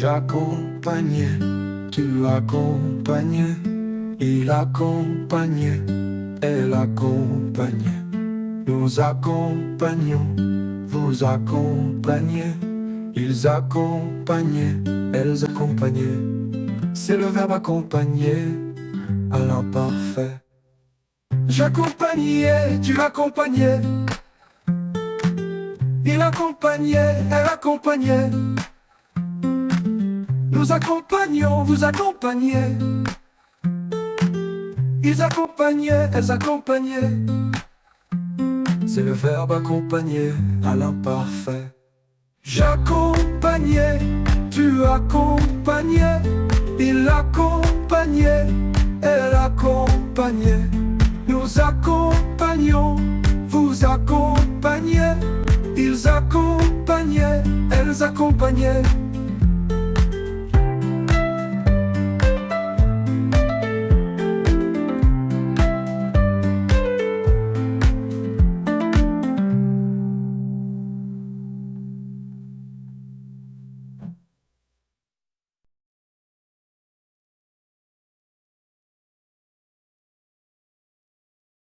J'accompagnais, tu accompagnais, il accompagnait, elle accompagnait. Nous accompagnions, vous accompagnez, ils accompagnaient, elles accompagnaient. C'est le verbe accompagner à l'imparfait. J'accompagnais, tu accompagnais, il accompagnait, elle accompagnait. Nous accompagnions, vous accompagnez, ils accompagnaient, elles accompagnaient. C'est le verbe accompagner à l'imparfait. J'accompagnais, tu accompagnais, il accompagnait, elle accompagnait. Nous accompagnions, vous accompagnez, ils accompagnaient, elles accompagnaient.